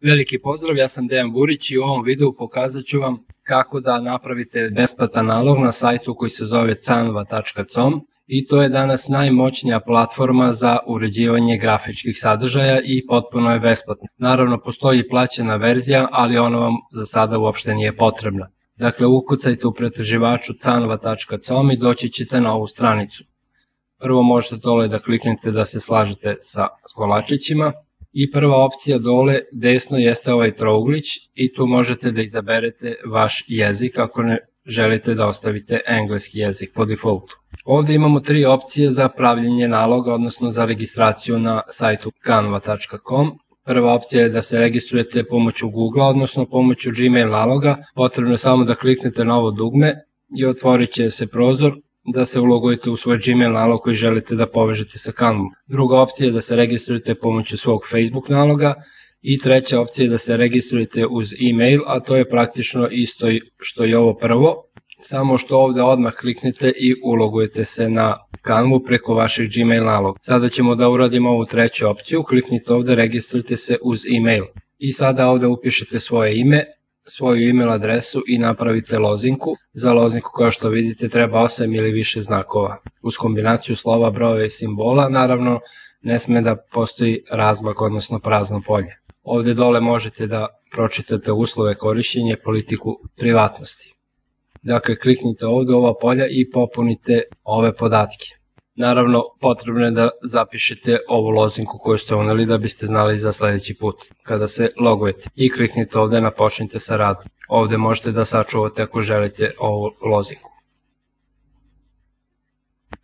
Veliki pozdrav, ja sam Dejan Burić i u ovom videu pokazat ću vam kako da napravite besplatan nalog na sajtu koji se zove canva.com i to je danas najmoćnija platforma za uređivanje grafičkih sadržaja i potpuno je besplatna. Naravno, postoji plaćena verzija, ali ona vam za sada uopšte nije potrebna. Dakle, ukucajte u pretraživaču canva.com i doći ćete na ovu stranicu. Prvo možete dole da kliknete da se slažete sa kolačićima. I prva opcija dole desno jeste ovaj trouglić i tu možete da izaberete vaš jezik ako ne želite da ostavite engleski jezik po defaultu. Ovde imamo tri opcije za pravljenje naloga, odnosno za registraciju na sajtu canva.com. Prva opcija je da se registrujete pomoću Google, odnosno pomoću Gmail naloga. Potrebno je samo da kliknete na ovo dugme i otvorit će se prozor da se ulogujete u svoj Gmail nalog koji želite da povežete sa Canvom. Druga opcija je da se registrujete pomoću svog Facebook naloga i treća opcija je da se registrujete uz e-mail, a to je praktično isto što i ovo prvo, samo što ovde odmah kliknete i ulogujete se na Canvu preko vašeg Gmail naloga. Sada ćemo da uradimo ovu treću opciju, kliknite ovde, registrujte se uz e-mail i sada ovde upišete svoje ime, svoju e-mail adresu i napravite lozinku. Za lozinku, kao što vidite, treba 8 ili više znakova uz kombinaciju slova, brojeva i simbola. Naravno, ne sme da postoji razmak, odnosno prazno polje. Ovde dole možete da pročitate uslove korišćenja i politiku privatnosti. Dakle, kliknite ovde ova polja i popunite ove podatke. Naravno, potrebno je da zapišete ovu lozinku koju ste uneli da biste znali za sledeći put kada se logujete. I kliknite ovde na počnite sa radom. Ovde možete da sačuvate ako želite ovu lozinku.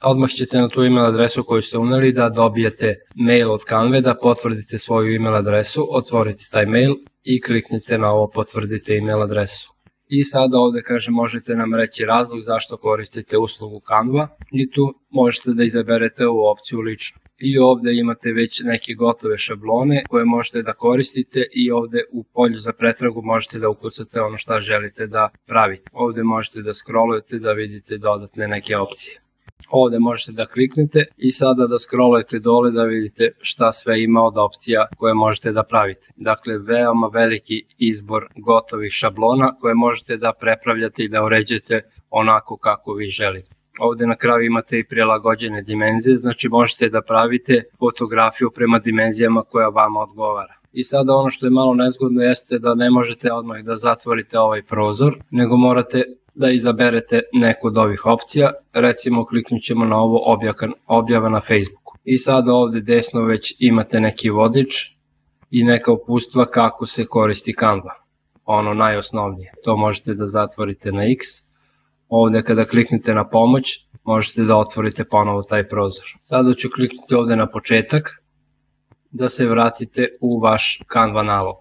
Odmah ćete na tu e-mail adresu koju ste uneli da dobijete mail od Canve, da potvrdite svoju e-mail adresu, otvorite taj mail i kliknite na ovo potvrdite e-mail adresu. I sada ovde kaže možete nam reći razlog zašto koristite uslugu Canva i tu možete da izaberete ovu opciju lično. I ovde imate već neke gotove šablone koje možete da koristite i ovde u polju za pretragu možete da ukucate ono šta želite da pravite. Ovde možete da scrollujete da vidite dodatne neke opcije. Ovde možete da kliknete i sada da scrollujete dole da vidite šta sve ima od opcija koje možete da pravite. Dakle, veoma veliki izbor gotovih šablona koje možete da prepravljate i da uređujete onako kako vi želite. Ovde na kraju imate i prilagođene dimenzije, znači možete da pravite fotografiju prema dimenzijama koja vama odgovara. I sada ono što je malo nezgodno jeste da ne možete odmah da zatvorite ovaj prozor, nego morate da izaberete neku od ovih opcija, recimo kliknut ćemo na ovo objava na Facebooku. I sada ovde desno već imate neki vodič i neka upustva kako se koristi Canva, ono najosnovnije. To možete da zatvorite na X, ovde kada kliknete na pomoć možete da otvorite ponovo taj prozor. Sada ću kliknuti ovde na početak da se vratite u vaš Canva nalog.